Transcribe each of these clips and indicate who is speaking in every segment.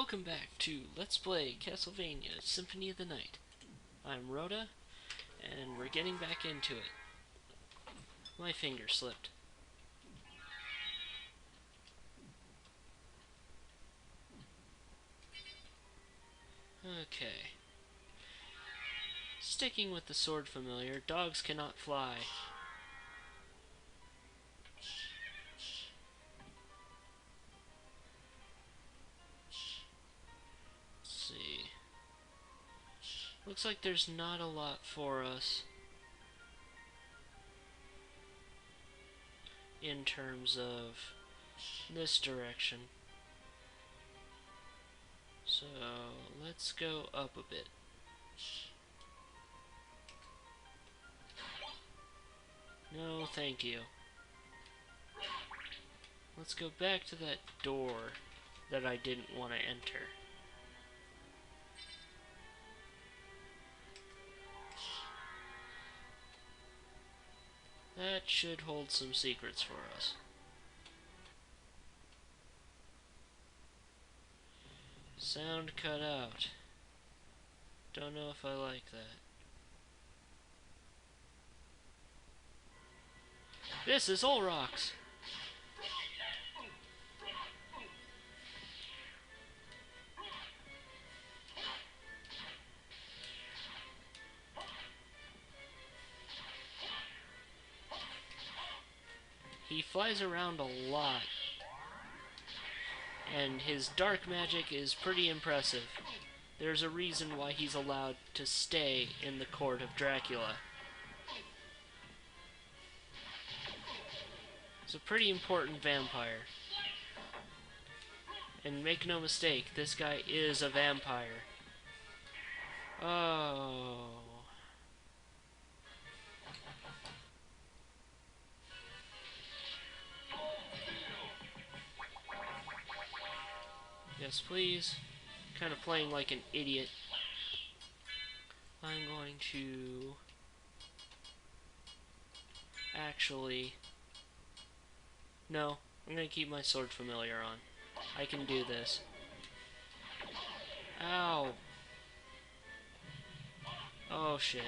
Speaker 1: Welcome back to Let's Play Castlevania Symphony of the Night. I'm Rota, and we're getting back into it. My finger slipped. Okay. Sticking with the sword familiar, dogs cannot fly. Looks like there's not a lot for us in terms of this direction. So let's go up a bit. No, thank you. Let's go back to that door that I didn't want to enter. That should hold some secrets for us. Sound cut out. Don't know if I like that. This is all rocks. He flies around a lot, and his dark magic is pretty impressive. There's a reason why he's allowed to stay in the court of Dracula. He's a pretty important vampire. And make no mistake, this guy is a vampire. Oh. Yes, please. Kind of playing like an idiot. I'm going to actually... No, I'm going to keep my sword familiar on. I can do this. Ow. Oh, shit.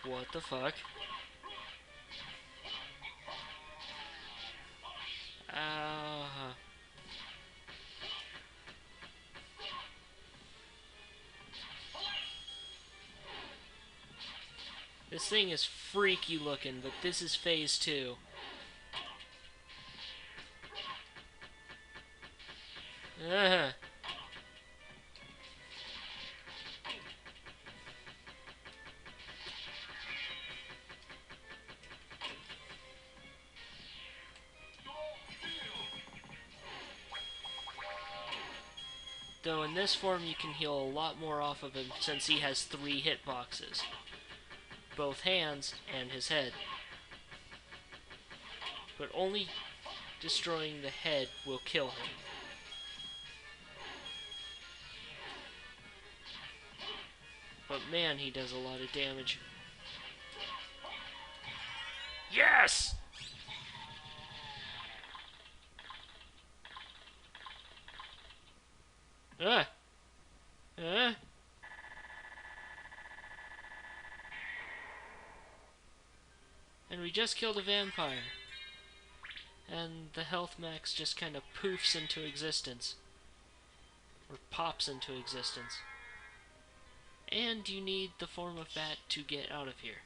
Speaker 1: What the fuck? This thing is freaky looking, but this is phase 2. Though in this form you can heal a lot more off of him since he has 3 hitboxes. Both hands and his head. But only destroying the head will kill him. But man, he does a lot of damage. Yes! And we just killed a vampire. And the health max just kind of poofs into existence. Or pops into existence. And you need the form of bat to get out of here.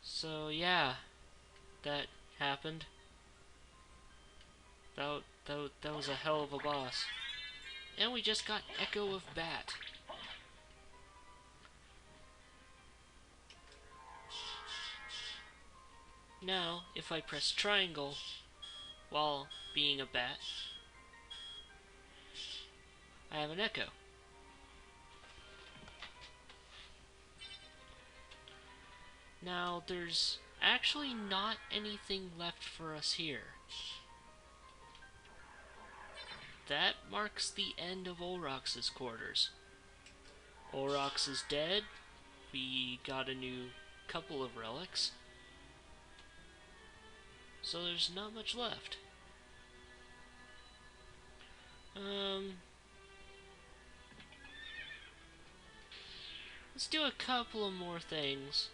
Speaker 1: So yeah, that happened. That was a hell of a boss. And we just got Echo of Bat. Now, if I press triangle while being a bat, I have an echo. Now, there's actually not anything left for us here. That marks the end of Olrox's quarters. Olrox is dead. We got a new couple of relics. So there's not much left. Let's do a couple of more things.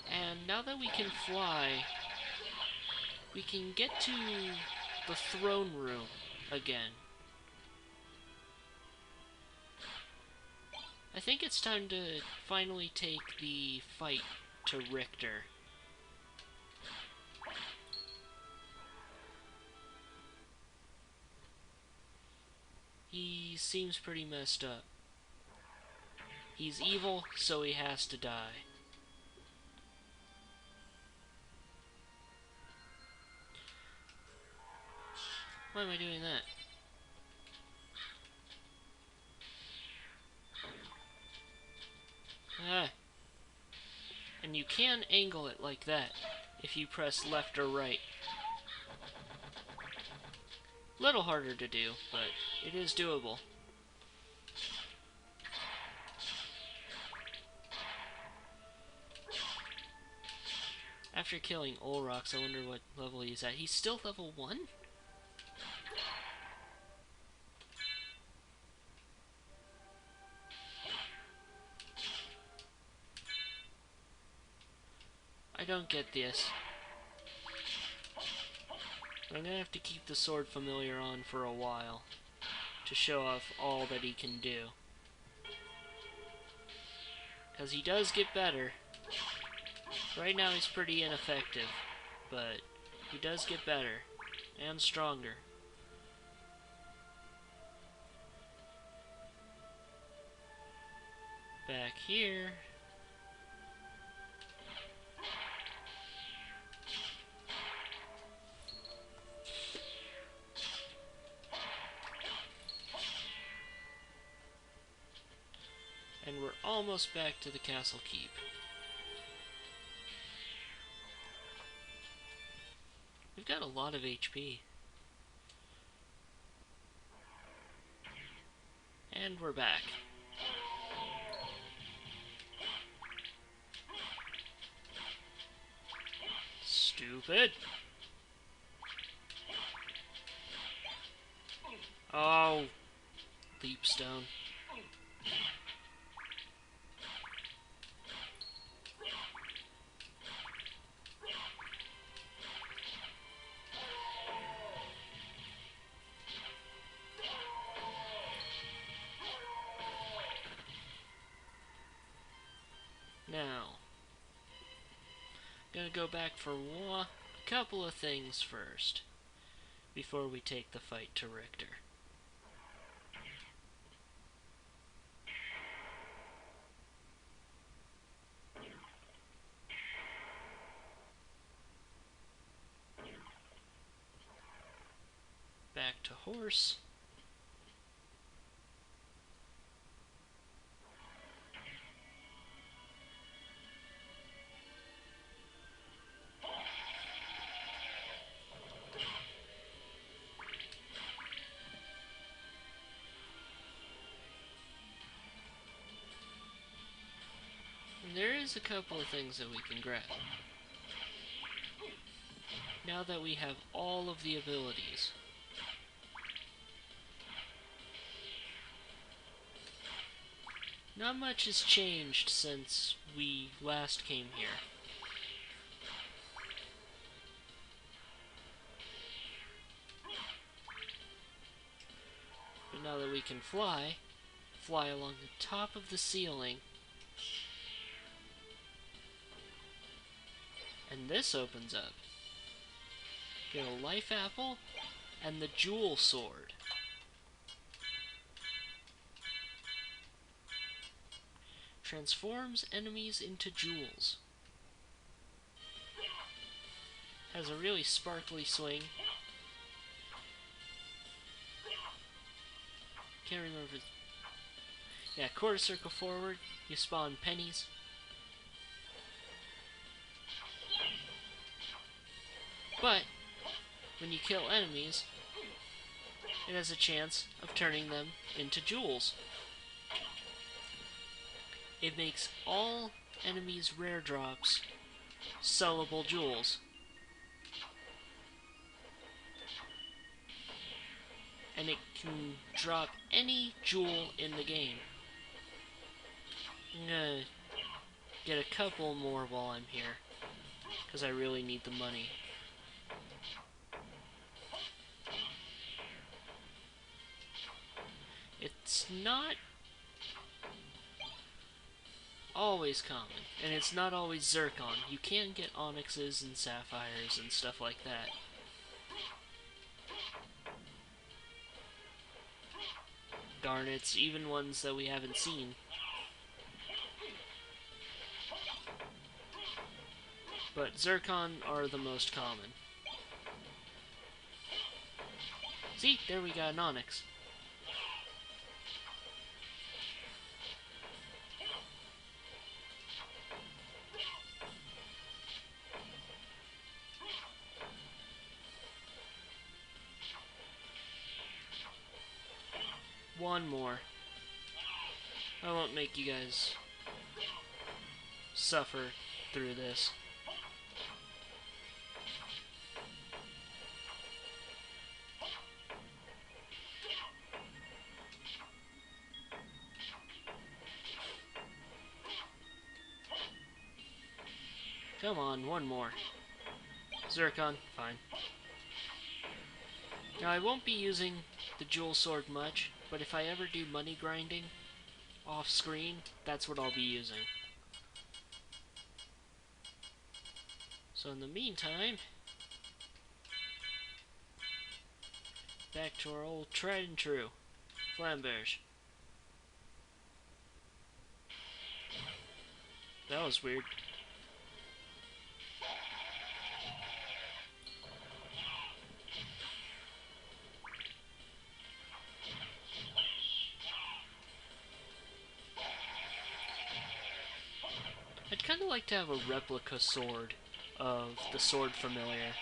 Speaker 1: And now that we can fly, we can get to the throne room again. I think it's time to finally take the fight to Richter. He seems pretty messed up. He's evil, so he has to die. Why am I doing that? Ah. And you can angle it like that if you press left or right. Little harder to do, but it is doable. After killing Olrox, I wonder what level he's at. He's still level 1? I don't get this. I'm gonna have to keep the sword familiar on for a while to show off all that he can do. Because he does get better. Right now he's pretty ineffective, but he does get better and stronger. Back here. And we're almost back to the castle keep. We've got a lot of HP. And we're back. Stupid. Oh, Leapstone. Now, gonna go back for a couple of things first, before we take the fight to Richter. Back to horse. There is a couple of things that we can grab. Now that we have all of the abilities. Not much has changed since we last came here. But now that we can fly along the top of the ceiling. And this opens up. Get a life apple and the jewel sword. Transforms enemies into jewels. Has a really sparkly swing. Can't remember if it's... Yeah, quarter circle forward, you spawn pennies. But, when you kill enemies, it has a chance of turning them into jewels. It makes all enemies' rare drops sellable jewels. And it can drop any jewel in the game. I'm gonna get a couple more while I'm here, because I really need the money. It's not always common, and it's not always zircon. You can get onyxes and sapphires and stuff like that. Garnets, even ones that we haven't seen. But zircon are the most common. See, there we got an onyx. One more. I won't make you guys suffer through this. Come on, one more. Zircon, fine. Now I won't be using the jewel sword much, but if I ever do money grinding off screen, that's what I'll be using. So in the meantime, back to our old tried and true flamberge. That was weird. I'd kind of like to have a replica sword of the sword familiar.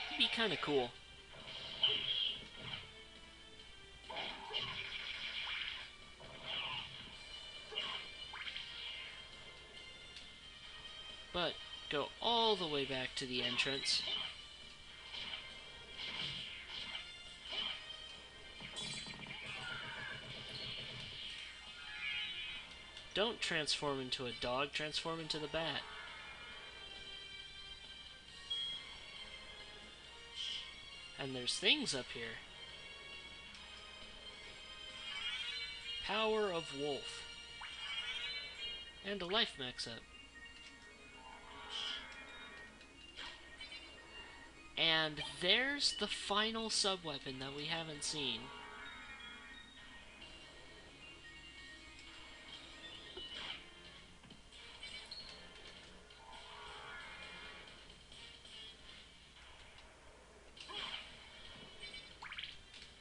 Speaker 1: It'd be kind of cool. But go all the way back to the entrance. Don't transform into a dog, transform into the bat. And there's things up here. Power of Wolf. And a life max up. And there's the final sub-weapon that we haven't seen.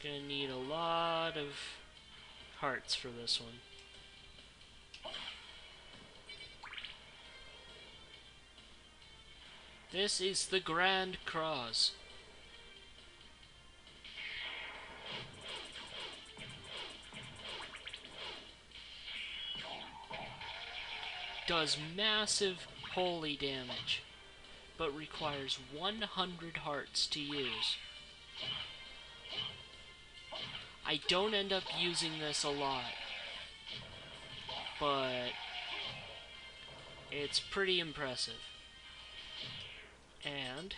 Speaker 1: Gonna need a lot of hearts for this one. This is the Grand Cross. Does massive holy damage, but requires 100 hearts to use. I don't end up using this a lot, but it's pretty impressive. And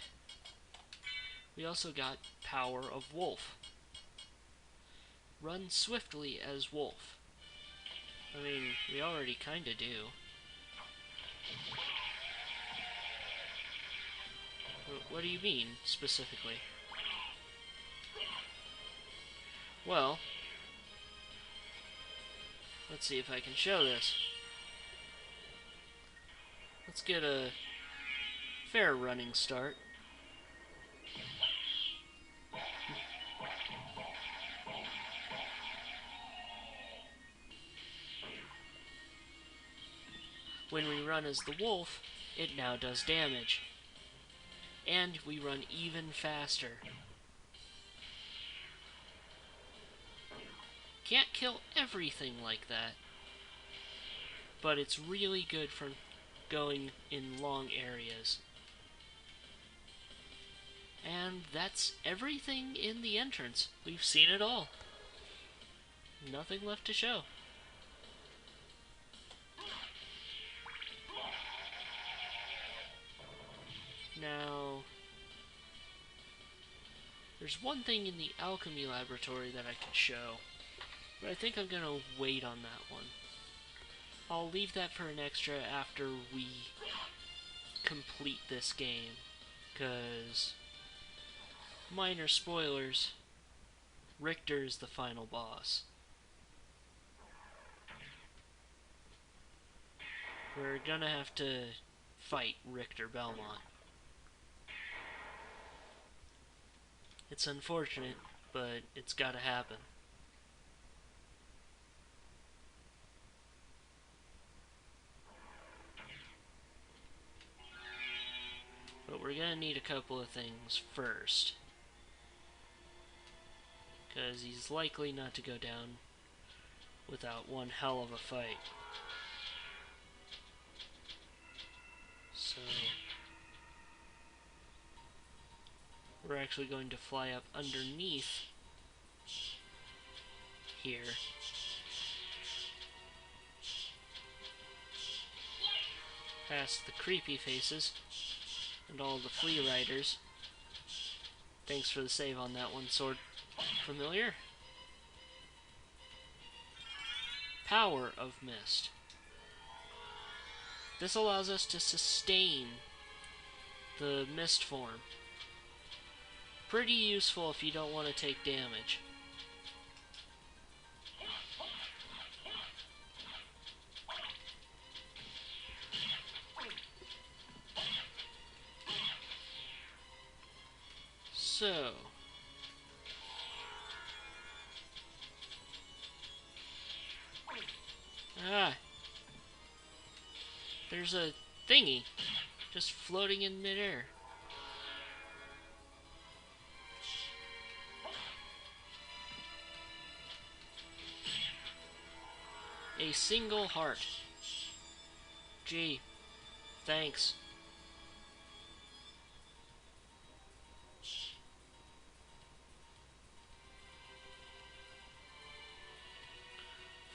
Speaker 1: we also got Power of Wolf. Run swiftly as Wolf. I mean, we already kinda do. What do you mean, specifically? Well, let's see if I can show this. Let's get a fair running start. When we run as the wolf, it now does damage. And we run even faster. Can't kill everything like that, but it's really good for going in long areas. And that's everything in the entrance. We've seen it all. Nothing left to show. Now, there's one thing in the alchemy laboratory that I could show, but I think I'm gonna wait on that one. I'll leave that for an extra after we complete this game, because, minor spoilers, Richter is the final boss. We're gonna have to fight Richter Belmont. It's unfortunate, but it's gotta happen. But we're gonna need a couple of things first, because he's likely not to go down without one hell of a fight. So, we're actually going to fly up underneath here. Past the creepy faces and all the flea riders. Thanks for the save on that one, Sword Familiar. Power of Mist. This allows us to sustain the mist form. Pretty useful if you don't want to take damage. So, there's a thingy just floating in midair. A single heart. Gee, thanks.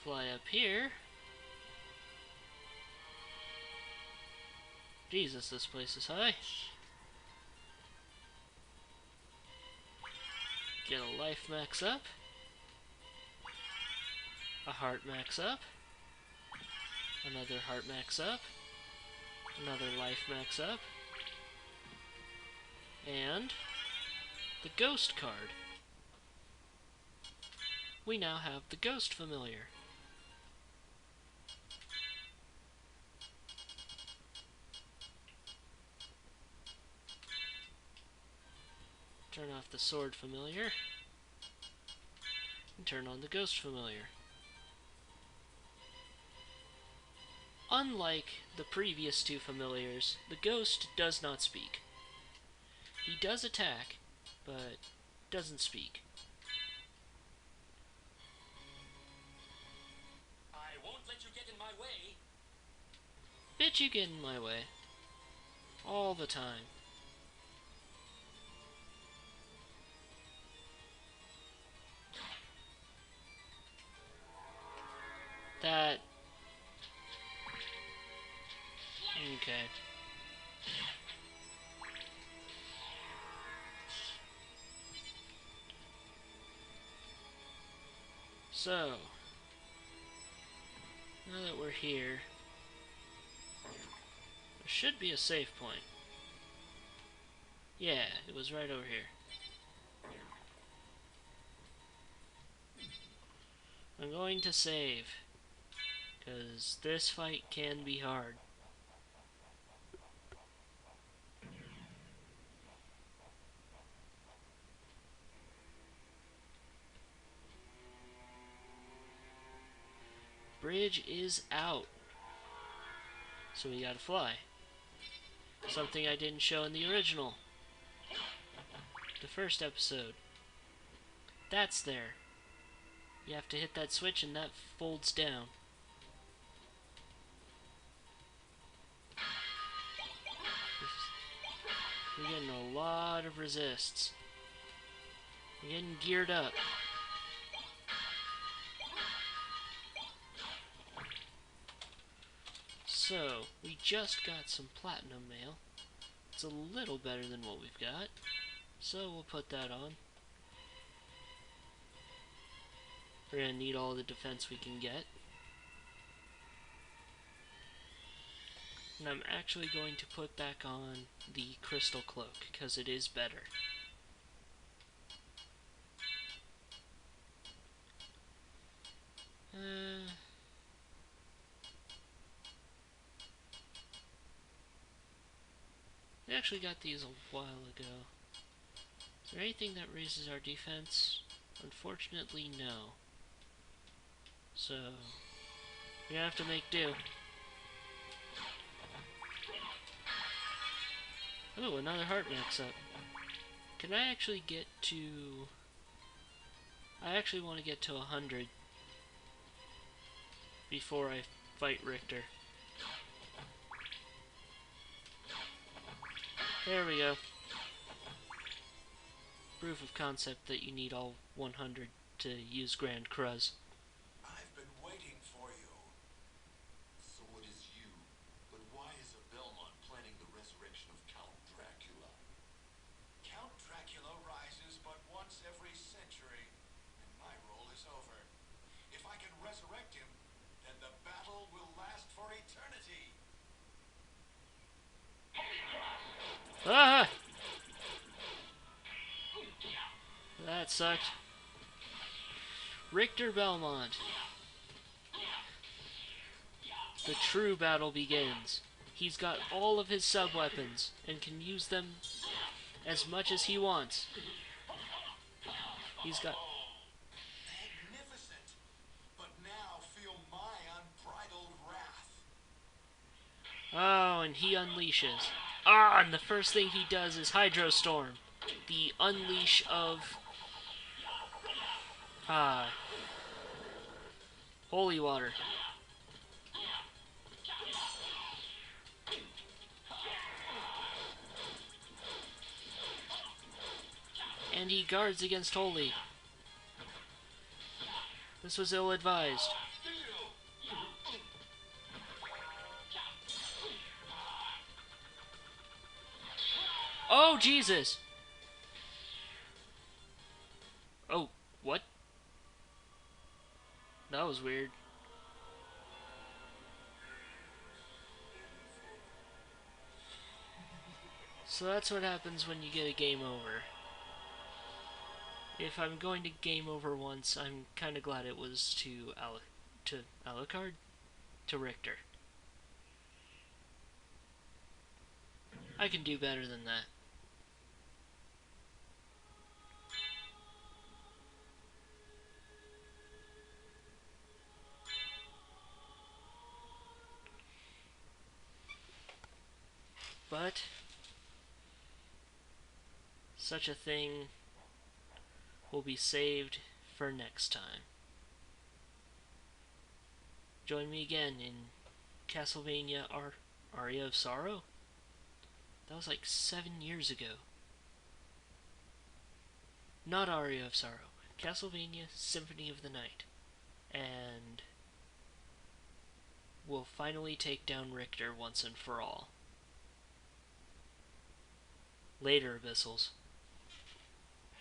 Speaker 1: Fly up here. Jesus, this place is high. Get a life max up. A heart max up. Another heart max up. Another life max up. And the ghost card. We now have the ghost familiar. Turn off the sword familiar. And turn on the ghost familiar. Unlike the previous two familiars, the ghost does not speak. He does attack, but doesn't speak.
Speaker 2: I won't let you get in my way.
Speaker 1: Bitch, you get in my way. All the time. That... Okay. So, now that we're here, there should be a save point. Yeah, it was right over here. I'm going to save, because this fight can be hard. Bridge is out. So we gotta fly. Something I didn't show in the original. The first episode. That's there. You have to hit that switch and that folds down. We're getting a lot of resists. We're getting geared up. So, we just got some platinum mail. It's a little better than what we've got. So we'll put that on. We're gonna need all the defense we can get. And I'm actually going to put back on the crystal cloak, because it is better. I actually got these a while ago. Is there anything that raises our defense? Unfortunately, no. So, we're gonna have to make do. Oh, another heart max up. Can I actually get to... I actually want to get to 100 before I fight Richter. There we go. Proof of concept that you need all 100 to use Grand Cruz.
Speaker 3: I've been waiting for you. So it is you. But why is a Belmont planning the resurrection of Count Dracula? Count Dracula rises but once every century, and my role is over. If I can resurrect him, then the battle will last for eternity.
Speaker 1: Ah! That sucked. Richter Belmont. The true battle begins. He's got all of his sub-weapons and can use them as much as he wants. He's got...
Speaker 3: Magnificent! But now feel my unbridled wrath.
Speaker 1: Oh, and he unleashes. Ah, and the first thing he does is Hydrostorm. The unleash of... holy water. And he guards against holy. This was ill-advised. Oh, Jesus! Oh, what? That was weird. So that's what happens when you get a game over. If I'm going to game over once, I'm kind of glad it was to Alucard? To Richter. I can do better than that. But such a thing will be saved for next time. Join me again in Castlevania Aria of Sorrow? That was like 7 years ago. Not Aria of Sorrow. Castlevania Symphony of the Night. And we'll finally take down Richter once and for all. Later, Abyssals.